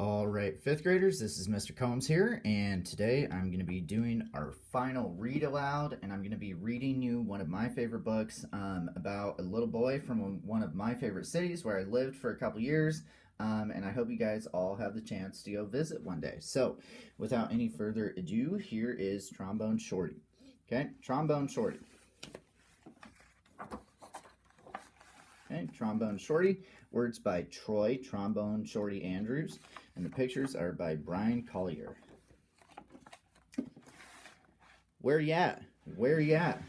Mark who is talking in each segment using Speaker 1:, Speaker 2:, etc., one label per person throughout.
Speaker 1: All right, fifth graders, this is Mr. Combs here, and today I'm going to be doing our final read aloud, and I'm going to be reading you one of my favorite books about a little boy from one of my favorite cities where I lived for a couple years, and I hope you guys all have the chance to go visit one day. So, without any further ado, here is Trombone Shorty. Okay, Trombone Shorty. Okay, Trombone Shorty. Words by Troy Trombone Shorty Andrews, and the pictures are by Brian Collier. Where you at? Where you at?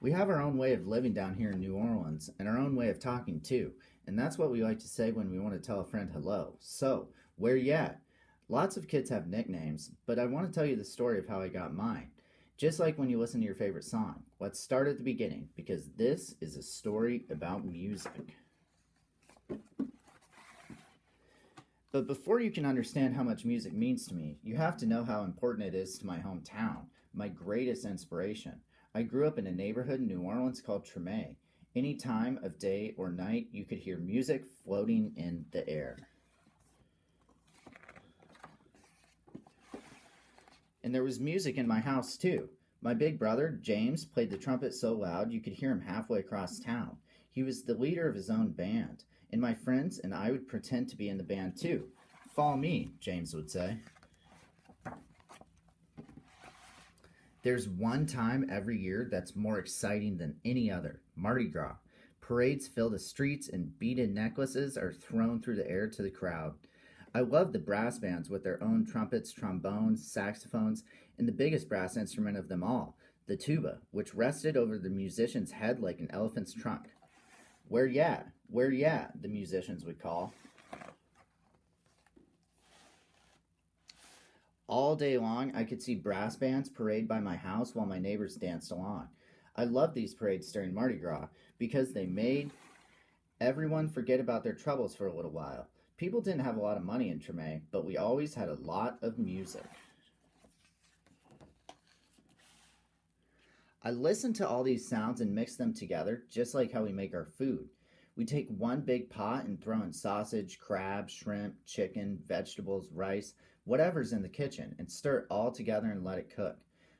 Speaker 1: We have our own way of living down here in New Orleans, and our own way of talking too, and that's what we like to say when we want to tell a friend hello. So, where you at? Lots of kids have nicknames, but I want to tell you the story of how I got mine. Just like when you listen to your favorite song. Let's start at the beginning, because this is a story about music. But before you can understand how much music means to me, you have to know how important it is to my hometown, my greatest inspiration. I grew up in a neighborhood in New Orleans called Trombone. Any time of day or night, you could hear music floating in the air. And there was music in my house too. My big brother, James, played the trumpet so loud you could hear him halfway across town. He was the leader of his own band, and my friends and I would pretend to be in the band too. Follow me, James would say. There's one time every year that's more exciting than any other, Mardi Gras. Parades fill the streets and beaded necklaces are thrown through the air to the crowd. I love the brass bands with their own trumpets, trombones, saxophones, and the biggest brass instrument of them all, the tuba, which rested over the musician's head like an elephant's trunk. Where ya? Where ya? The musicians would call. All day long, I could see brass bands parade by my house while my neighbors danced along. I loved these parades during Mardi Gras because they made everyone forget about their troubles for a little while. People didn't have a lot of money in Treme, but we always had a lot of music. I listen to all these sounds and mix them together, just like how we make our food. We take one big pot and throw in sausage, crab, shrimp, chicken, vegetables, rice, whatever's in the kitchen, and stir it all together and let it cook.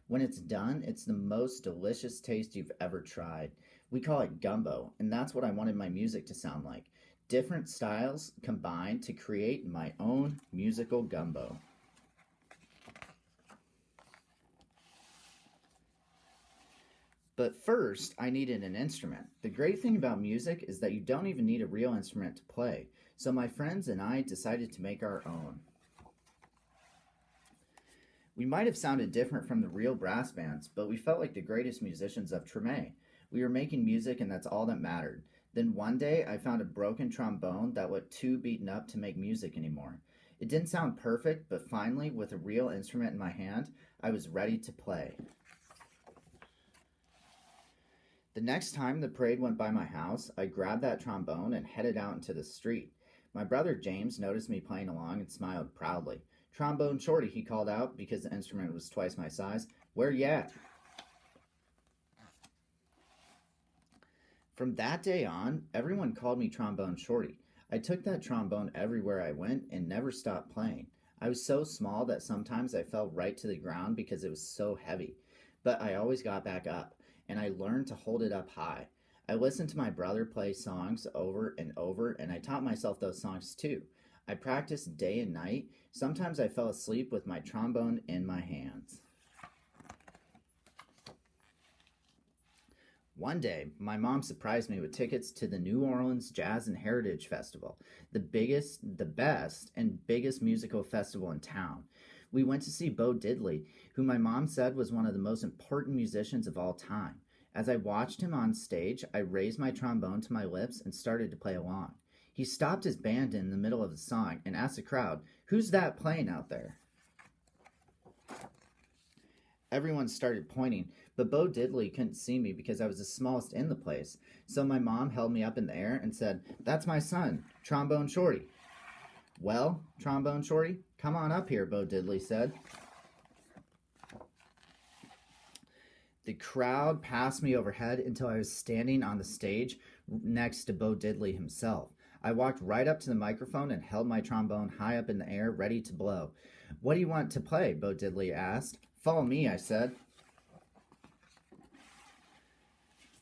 Speaker 1: When it's done, it's the most delicious taste you've ever tried. We call it gumbo, and that's what I wanted my music to sound like. Different styles combined to create my own musical gumbo. But first, I needed an instrument. The great thing about music is that you don't even need a real instrument to play. So my friends and I decided to make our own. We might have sounded different from the real brass bands, but we felt like the greatest musicians of Treme. We were making music and that's all that mattered. Then one day, I found a broken trombone that looked too beaten up to make music anymore. It didn't sound perfect, but finally, with a real instrument in my hand, I was ready to play. The next time the parade went by my house, I grabbed that trombone and headed out into the street. My brother James noticed me playing along and smiled proudly. "Trombone Shorty," he called out because the instrument was twice my size. "Where you at?" From that day on, everyone called me Trombone Shorty. I took that trombone everywhere I went and never stopped playing. I was so small that sometimes I fell right to the ground because it was so heavy. But I always got back up, and I learned to hold it up high. I listened to my brother play songs over and over, and I taught myself those songs too. I practiced day and night. Sometimes I fell asleep with my trombone in my hands. One day, my mom surprised me with tickets to the New Orleans Jazz and Heritage Festival, the best, and biggest musical festival in town. We went to see Bo Diddley, who my mom said was one of the most important musicians of all time. As I watched him on stage, I raised my trombone to my lips and started to play along. He stopped his band in the middle of the song and asked the crowd, "Who's that playing out there?" Everyone started pointing, but Bo Diddley couldn't see me because I was the smallest in the place. So my mom held me up in the air and said, "That's my son, Trombone Shorty." "Well, Trombone Shorty, come on up here," Bo Diddley said. The crowd passed me overhead until I was standing on the stage next to Bo Diddley himself. I walked right up to the microphone and held my trombone high up in the air, ready to blow. "What do you want to play?" Bo Diddley asked. "Follow me," I said.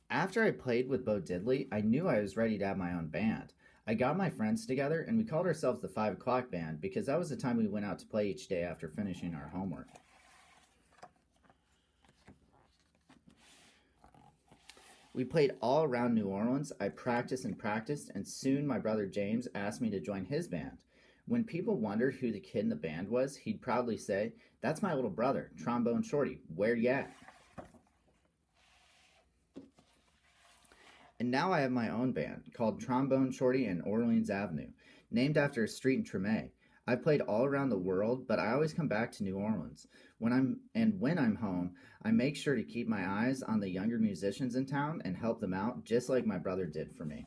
Speaker 1: After I played with Bo Diddley, I knew I was ready to have my own band. I got my friends together and we called ourselves the 5 o'clock band because that was the time we went out to play each day after finishing our homework. We played all around New Orleans. I practiced and practiced, and soon my brother James asked me to join his band. When people wondered who the kid in the band was, he'd proudly say, "That's my little brother, Trombone Shorty. Where you at?" And now I have my own band called Trombone Shorty and Orleans Avenue, named after a street in Treme. I've played all around the world, but I always come back to New Orleans. When I'm home, I make sure to keep my eyes on the younger musicians in town and help them out, just like my brother did for me.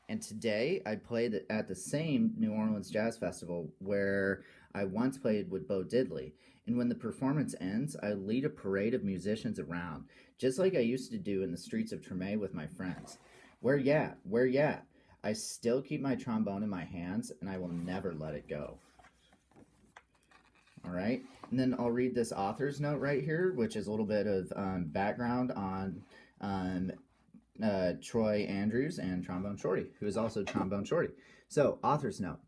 Speaker 1: And today I played at the same New Orleans Jazz Festival where I once played with Bo Diddley. And when the performance ends, I lead a parade of musicians around, just like I used to do in the streets of Treme with my friends. "Where ya? Where ya?" I still keep my trombone in my hands, and I will never let it go. All right, and then I'll read this author's note right here, which is a little bit of background on Troy Andrews and Trombone Shorty, who is also Trombone Shorty. So, author's note.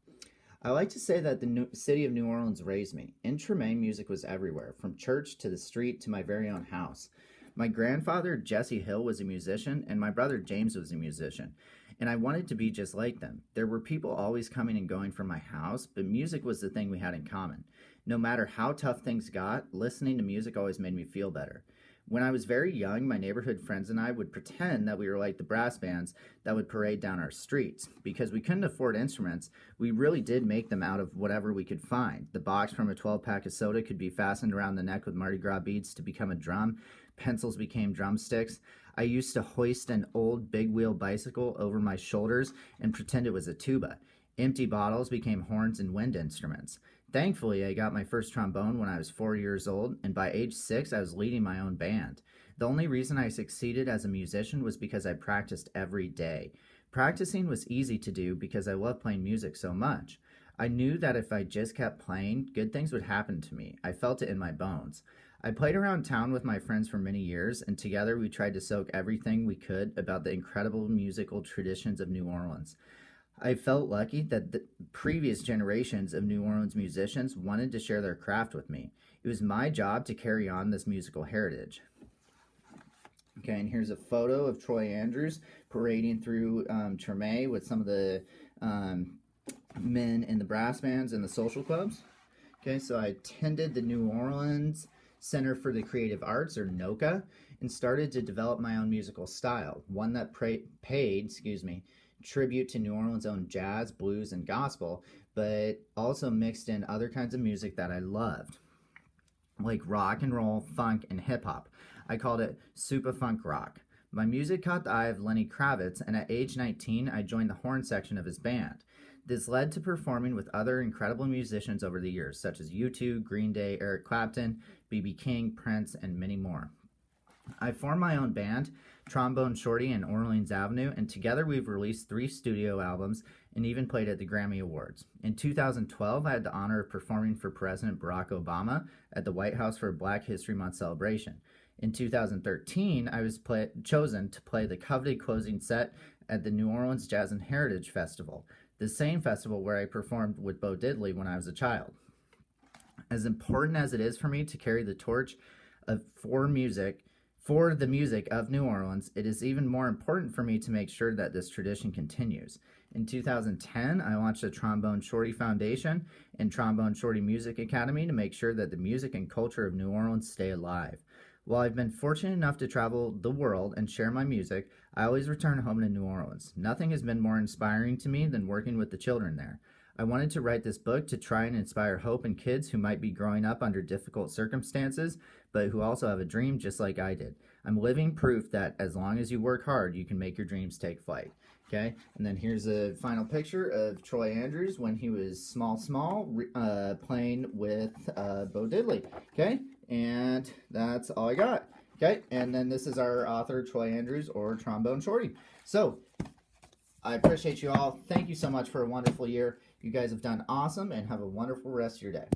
Speaker 1: I like to say that the city of New Orleans raised me. In Treme, music was everywhere, from church to the street to my very own house. My grandfather, Jesse Hill, was a musician, and my brother James was a musician, and I wanted to be just like them. There were people always coming and going from my house, but music was the thing we had in common. No matter how tough things got, listening to music always made me feel better. When I was very young, my neighborhood friends and I would pretend that we were like the brass bands that would parade down our streets. Because we couldn't afford instruments, we really did make them out of whatever we could find. The box from a 12-pack of soda could be fastened around the neck with Mardi Gras beads to become a drum. Pencils became drumsticks. I used to hoist an old big wheel bicycle over my shoulders and pretend it was a tuba. Empty bottles became horns and wind instruments. Thankfully, I got my first trombone when I was 4 years old, and by age 6, I was leading my own band. The only reason I succeeded as a musician was because I practiced every day. Practicing was easy to do because I loved playing music so much. I knew that if I just kept playing, good things would happen to me. I felt it in my bones. I played around town with my friends for many years, and together we tried to soak everything we could about the incredible musical traditions of New Orleans. I felt lucky that the previous generations of New Orleans musicians wanted to share their craft with me. It was my job to carry on this musical heritage. Okay, and here's a photo of Troy Andrews parading through Treme with some of the men in the brass bands and the social clubs. Okay, so I attended the New Orleans Center for the Creative Arts, or NOCA, and started to develop my own musical style, one that paid tribute to New Orleans' own jazz, blues, and gospel, but also mixed in other kinds of music that I loved, like rock and roll, funk, and hip-hop. I called it Super Funk Rock. My music caught the eye of Lenny Kravitz, and at age 19, I joined the horn section of his band. This led to performing with other incredible musicians over the years, such as U2, Green Day, Eric Clapton, B.B. King, Prince, and many more. I formed my own band, Trombone Shorty and Orleans Avenue, and together we've released 3 studio albums and even played at the Grammy Awards. In 2012, I had the honor of performing for President Barack Obama at the White House for a Black History Month celebration. In 2013, I was chosen to play the coveted closing set at the New Orleans Jazz and Heritage Festival, the same festival where I performed with Bo Diddley when I was a child. As important as it is for me to carry the torch for the music of New Orleans, it is even more important for me to make sure that this tradition continues. In 2010, I launched the Trombone Shorty Foundation and Trombone Shorty Music Academy to make sure that the music and culture of New Orleans stay alive. While I've been fortunate enough to travel the world and share my music, I always return home to New Orleans. Nothing has been more inspiring to me than working with the children there. I wanted to write this book to try and inspire hope in kids who might be growing up under difficult circumstances, but who also have a dream just like I did. I'm living proof that as long as you work hard, you can make your dreams take flight. Okay, and then here's a final picture of Troy Andrews when he was small, playing with Bo Diddley. Okay, and that's all I got. Okay, and then this is our author, Troy Andrews, or Trombone Shorty. So, I appreciate you all. Thank you so much for a wonderful year. You guys have done awesome, and have a wonderful rest of your day.